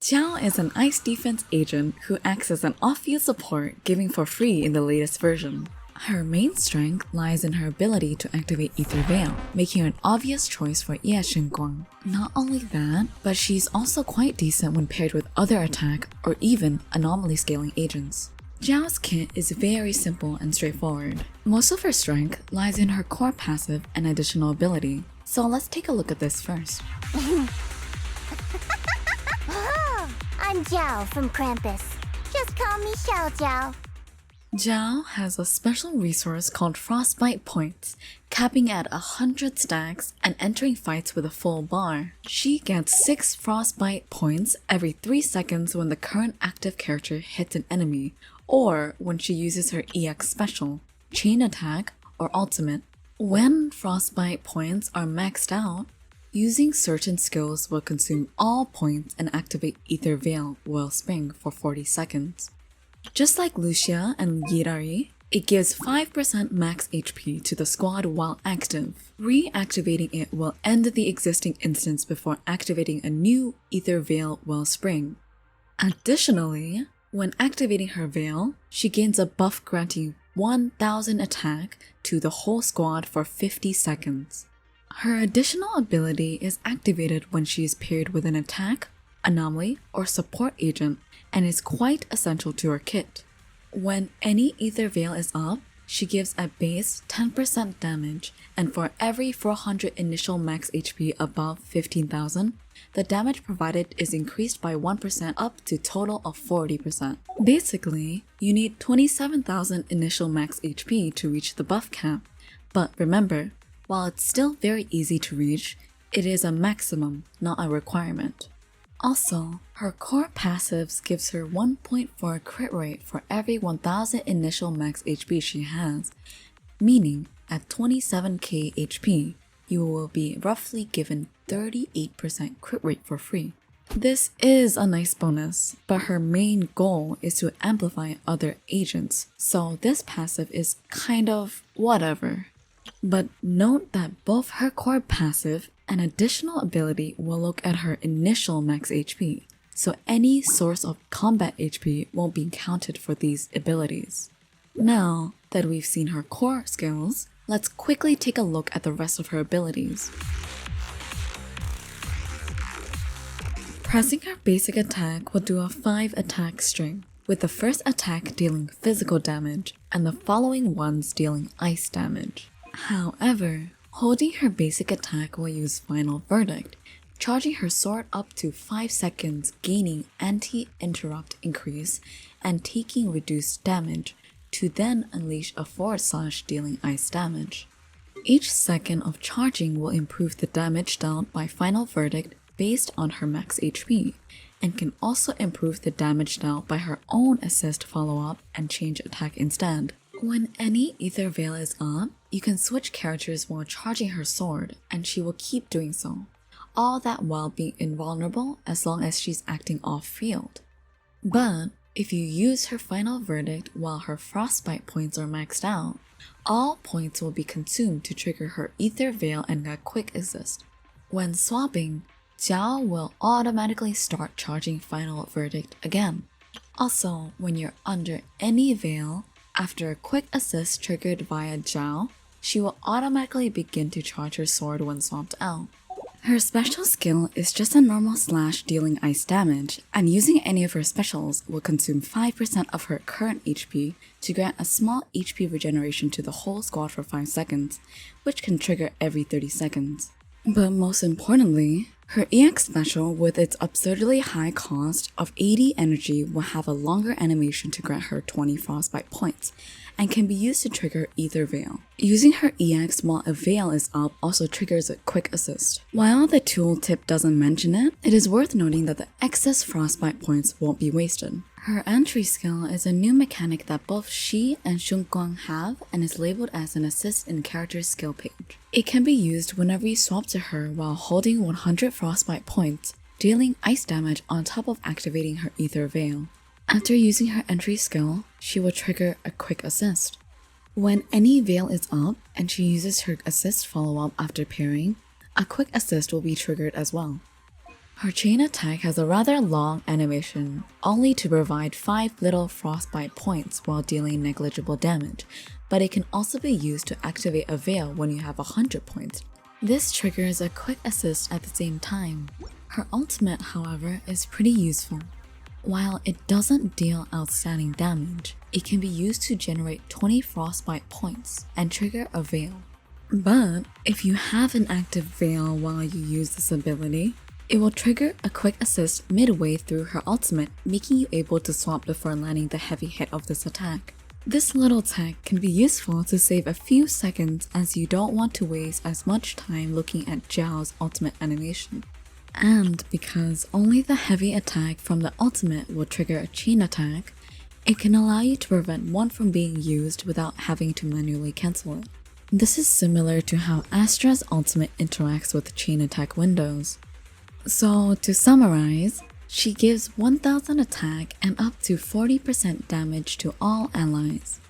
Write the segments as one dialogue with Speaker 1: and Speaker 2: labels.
Speaker 1: Zhao is an ice defense agent who acts as an off-field support, giving for free in the latest version. Her main strength lies in her ability to activate Ether Veil, making her an obvious choice for Shunguang. Not only that, but she's also quite decent when paired with other attack or even anomaly scaling agents. Zhao's kit is very simple and straightforward. Most of her strength lies in her core passive and additional ability, so let's take a look at this first.
Speaker 2: I'm Zhao from Krampus. Just call me Zhao.
Speaker 1: Zhao has a special resource called Frostbite Points, capping at 100 stacks and entering fights with a full bar. She gets 6 Frostbite Points every 3 seconds when the current active character hits an enemy, or when she uses her EX special, Chain Attack, or Ultimate. When Frostbite Points are maxed out, using certain skills will consume all points and activate Ether Veil Wellspring for 40 seconds. Just like Lucia and Yirari, it gives 5% max HP to the squad while active. Reactivating it will end the existing instance before activating a new Ether Veil Wellspring. Additionally, when activating her Veil, she gains a buff granting 1000 attack to the whole squad for 50 seconds. Her additional ability is activated when she is paired with an attack, anomaly, or support agent, and is quite essential to her kit. When any Ether Veil is up, she gives a base 10% damage, and for every 400 initial max HP above 15,000, the damage provided is increased by 1% up to total of 40%. Basically, you need 27,000 initial max HP to reach the buff cap, but remember, while it's still very easy to reach, it is a maximum, not a requirement. Also, her core passives gives her 1.4 crit rate for every 1000 initial max HP she has, meaning at 27k HP, you will be roughly given 38% crit rate for free. This is a nice bonus, but her main goal is to amplify other agents, so this passive is kind of whatever. But note that both her core passive and additional ability will look at her initial max HP, so any source of combat HP won't be counted for these abilities. Now that we've seen her core skills, let's quickly take a look at the rest of her abilities. Pressing her basic attack will do a 5 attack string, with the first attack dealing physical damage and the following ones dealing ice damage. However, holding her basic attack will use Final Verdict, charging her sword up to 5 seconds, gaining anti-interrupt increase and taking reduced damage, to then unleash a forward slash dealing ice damage. Each second of charging will improve the damage dealt by Final Verdict based on her max HP, and can also improve the damage dealt by her own assist follow-up and change attack instead. When any Ether Veil is up, you can switch characters while charging her sword, and she will keep doing so, all that while being invulnerable as long as she's acting off-field. But if you use her Final Verdict while her Frostbite points are maxed out, all points will be consumed to trigger her Ether Veil and a quick assist. When swapping, Zhao will automatically start charging Final Verdict again. Also, when you're under any veil, after a quick assist triggered via Zhao, she will automatically begin to charge her sword when swapped out. Her special skill is just a normal slash dealing ice damage, and using any of her specials will consume 5% of her current HP to grant a small HP regeneration to the whole squad for 5 seconds, which can trigger every 30 seconds. But most importantly, her EX special with its absurdly high cost of 80 energy will have a longer animation to grant her 20 Frostbite points, and can be used to trigger Ether Veil. Using her EX while a Veil is up also triggers a quick assist. While the tooltip doesn't mention it, it is worth noting that the excess Frostbite points won't be wasted. Her entry skill is a new mechanic that both she and Shunguang have and is labeled as an assist in character's skill page. It can be used whenever you swap to her while holding 100 Frostbite points, dealing ice damage on top of activating her Ether Veil. After using her entry skill, she will trigger a quick assist. When any Veil is up and she uses her assist follow-up after pairing, a quick assist will be triggered as well. Her chain attack has a rather long animation, only to provide 5 little frostbite points while dealing negligible damage, but it can also be used to activate a veil when you have 100 points. This triggers a quick assist at the same time. Her ultimate, however, is pretty useful. While it doesn't deal outstanding damage, it can be used to generate 20 frostbite points and trigger a veil. But if you have an active veil while you use this ability, it will trigger a quick assist midway through her ultimate, making you able to swap before landing the heavy hit of this attack. This little tech can be useful to save a few seconds as you don't want to waste as much time looking at Zhao's ultimate animation. And because only the heavy attack from the ultimate will trigger a chain attack, it can allow you to prevent one from being used without having to manually cancel it. This is similar to how Astra's ultimate interacts with chain attack windows. So to summarize, she gives 1000 attack and up to 40% damage to all allies.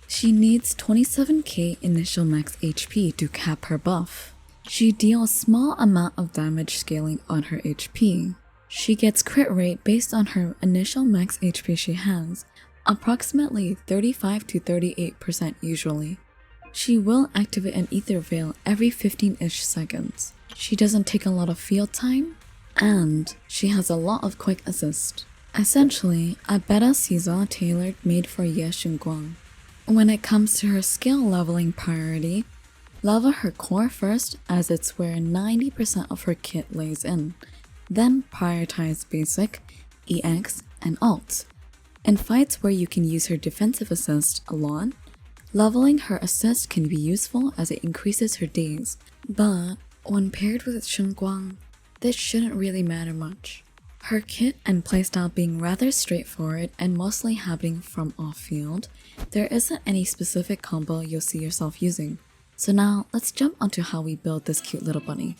Speaker 1: She needs 27k initial max HP to cap her buff. She deals small amount of damage scaling on her HP. She gets crit rate based on her initial max HP she has, approximately 35 to 38% usually. She will activate an ether veil every 15-ish seconds. She doesn't take a lot of field time, and she has a lot of quick assist. Essentially, a beta Caesar tailored made for Shunguang. When it comes to her skill leveling priority, level her core first as it's where 90% of her kit lays in. Then prioritize basic, EX, and alt. In fights where you can use her defensive assist a lot, leveling her assist can be useful as it increases her days. But when paired with Shunguang, this shouldn't really matter much. Her kit and playstyle being rather straightforward and mostly happening from off-field, there isn't any specific combo you'll see yourself using. So now, let's jump onto how we build this cute little bunny.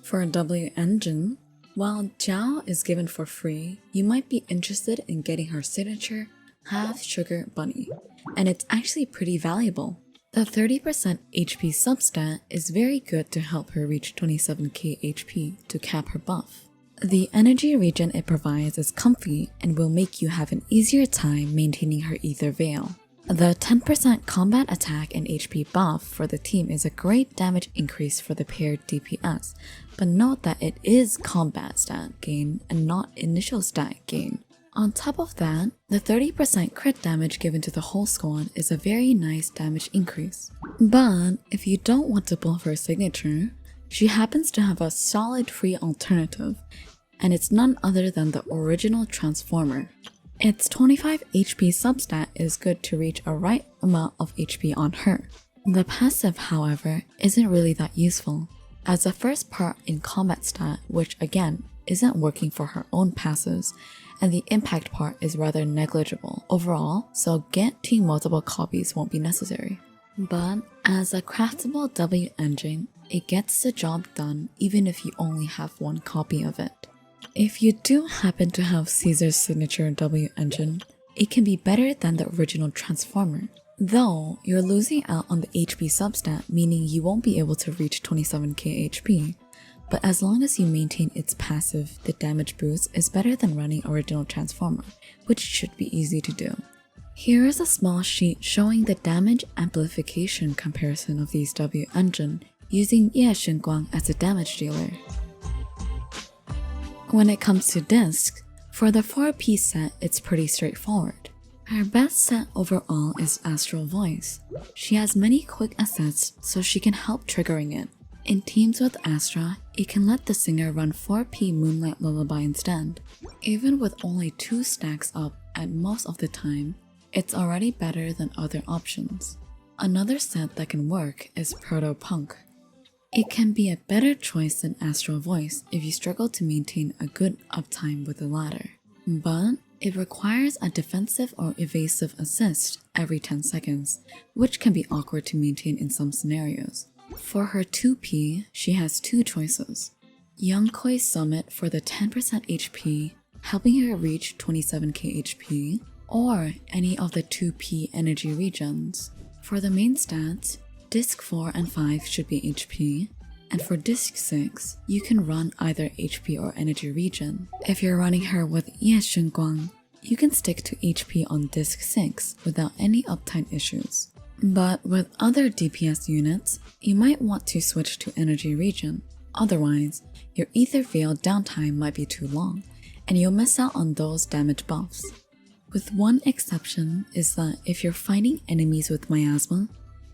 Speaker 1: For a W engine, while Zhao is given for free, you might be interested in getting her signature Half Sugar Bunny, and it's actually pretty valuable. The 30% HP substat is very good to help her reach 27k HP to cap her buff. The energy regen it provides is comfy and will make you have an easier time maintaining her ether veil. The 10% combat attack and HP buff for the team is a great damage increase for the paired DPS, but note that it is combat stat gain and not initial stat gain. On top of that, the 30% crit damage given to the whole squad is a very nice damage increase. But if you don't want to pull her signature, she happens to have a solid free alternative, and it's none other than the original Transformer. Its 25 HP substat is good to reach a right amount of HP on her. The passive, however, isn't really that useful, as the first part in combat stat, which again isn't working for her own passives, and the impact part is rather negligible overall, so getting multiple copies won't be necessary. But as a craftable W engine, it gets the job done even if you only have one copy of it. If you do happen to have Caesar's signature W engine, it can be better than the original Transformer, though you're losing out on the HP substat, meaning you won't be able to reach 27k HP. But as long as you maintain its passive, the damage boost is better than running original Transformer, which should be easy to do. Here is a small sheet showing the damage amplification comparison of these W engine using Shunguang as a damage dealer. When it comes to discs, for the 4-piece set it's pretty straightforward. Her best set overall is Astral Voice. She has many quick assets so she can help triggering it. In teams with Astra, it can let the singer run 4P Moonlight Lullaby instead. Even with only 2 stacks up at most of the time, it's already better than other options. Another set that can work is Proto Punk. It can be a better choice than Astral Voice if you struggle to maintain a good uptime with the latter. But it requires a defensive or evasive assist every 10 seconds, which can be awkward to maintain in some scenarios. For her 2P, she has 2 choices. Youngkoi Summit for the 10% HP, helping her reach 27k HP, or any of the 2P energy regens. For the main stats, Disc 4 and 5 should be HP, And for disc 6, you can run either HP or energy regen. If you're running her with Shunguang, you can stick to HP on disc 6 without any uptime issues. But with other DPS units, you might want to switch to energy regen. Otherwise, your Ether Veil downtime might be too long, and you'll miss out on those damage buffs. With one exception is that if you're fighting enemies with Miasma,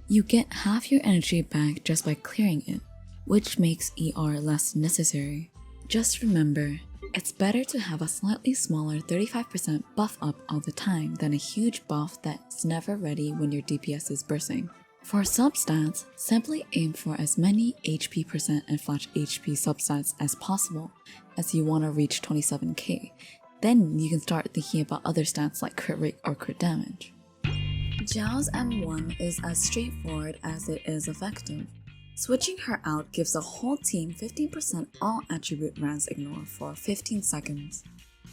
Speaker 1: you get half your energy back just by clearing it, which makes ER less necessary. Just remember, it's better to have a slightly smaller 35% buff up all the time than a huge buff that's never ready when your DPS is bursting. For substats, simply aim for as many HP percent and flash HP substats as possible as you want to reach 27k. Then you can start thinking about other stats like crit rate or crit damage. Zhao's M1 is as straightforward as it is effective. Switching her out gives the whole team 15% all attribute res ignore for 15 seconds.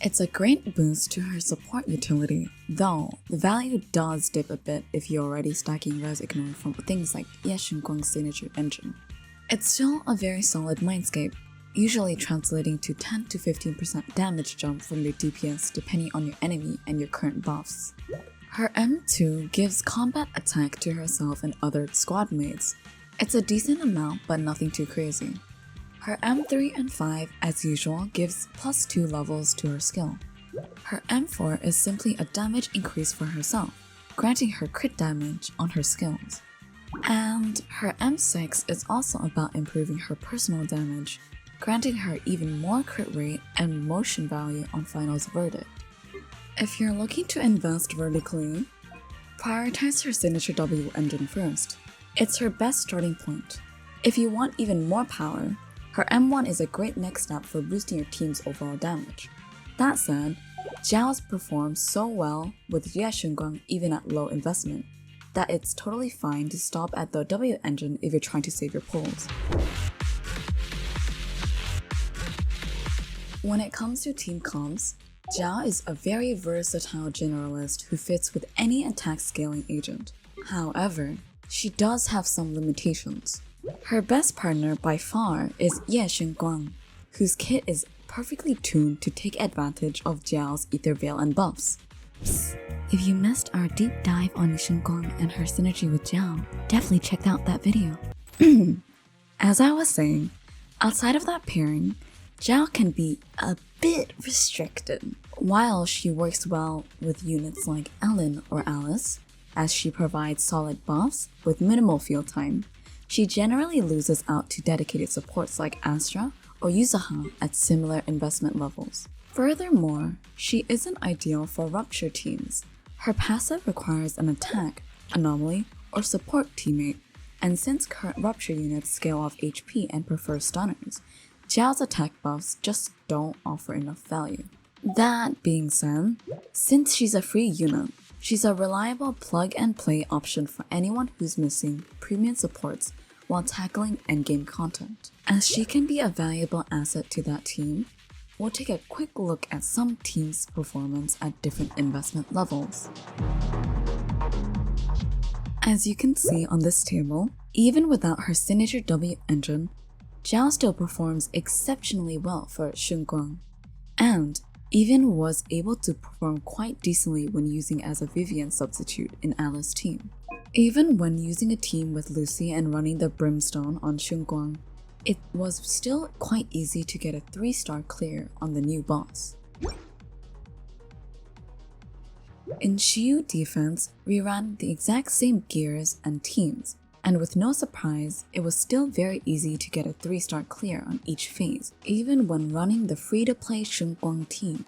Speaker 1: It's a great boost to her support utility, though the value does dip a bit if you're already stacking res ignore from things like Shunguang's signature engine. It's still a very solid Mindscape, usually translating to 10 to 15% damage jump from your DPS depending on your enemy and your current buffs. Her M2 gives combat attack to herself and other squad mates. It's a decent amount but nothing too crazy. Her M3 and 5, as usual, gives +2 levels to her skill. Her M4 is simply a damage increase for herself, granting her crit damage on her skills. And her M6 is also about improving her personal damage, granting her even more crit rate and motion value on Final's verdict. If you're looking to invest vertically, prioritize her signature W engine first. It's her best starting point. If you want even more power, her M1 is a great next step for boosting your team's overall damage. That said, Zhao's performs so well with Shunguang even at low investment that it's totally fine to stop at the W engine if you're trying to save your pulls. When it comes to team comps, Zhao is a very versatile generalist who fits with any attack scaling agent. However, she does have some limitations. Her best partner by far is Shunguang, whose kit is perfectly tuned to take advantage of Zhao's Ether Veil and buffs. Psst. If you missed our deep dive on Shunguang and her synergy with Zhao, definitely check out that video. As I was saying, outside of that pairing, Zhao can be a bit restricted. While she works well with units like Ellen or Alice, as she provides solid buffs with minimal field time, she generally loses out to dedicated supports like Astra or Yuzuha at similar investment levels. Furthermore, she isn't ideal for rupture teams. Her passive requires an attack, anomaly, or support teammate, and since current rupture units scale off HP and prefer stunners, Zhao's attack buffs just don't offer enough value. That being said, since she's a free unit, she's a reliable plug-and-play option for anyone who's missing premium supports while tackling endgame content. As she can be a valuable asset to that team, we'll take a quick look at some teams' performance at different investment levels. As you can see on this table, even without her signature W engine, Zhao still performs exceptionally well for Shunguang, and even was able to perform quite decently when using as a Vivian substitute in Alice's team. Even when using a team with Lucy and running the Brimstone on Shunguang, it was still quite easy to get a 3-star clear on the new boss. In Shiyu defense, we ran the exact same gears and teams, and with no surprise, it was still very easy to get a 3-star clear on each phase, even when running the free-to-play Shunguang team.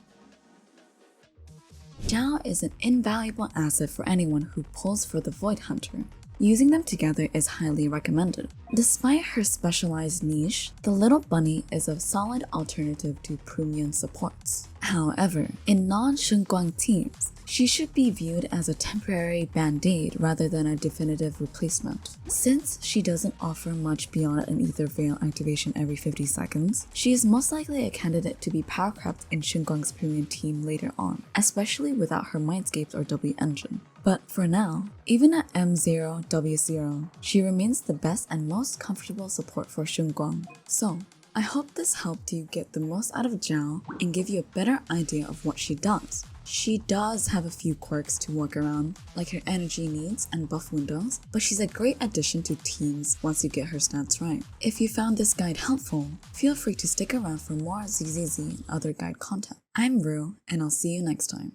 Speaker 1: Zhao is an invaluable asset for anyone who pulls for the Void Hunter. Using them together is highly recommended. Despite her specialized niche, the little bunny is a solid alternative to premium supports. However, in non-Shunguang teams, she should be viewed as a temporary band-aid rather than a definitive replacement. Since she doesn't offer much beyond an ether veil activation every 50 seconds, she is most likely a candidate to be power crept in Shunguang's premium team later on, especially without her Mindscapes or W engine. But for now, even at M0, W0, she remains the best and most comfortable support for Shunguang. So, I hope this helped you get the most out of Zhao and give you a better idea of what she does. She does have a few quirks to work around, like her energy needs and buff windows, but she's a great addition to teams once you get her stats right. If you found this guide helpful, feel free to stick around for more ZZZ and other guide content. I'm Rue, and I'll see you next time.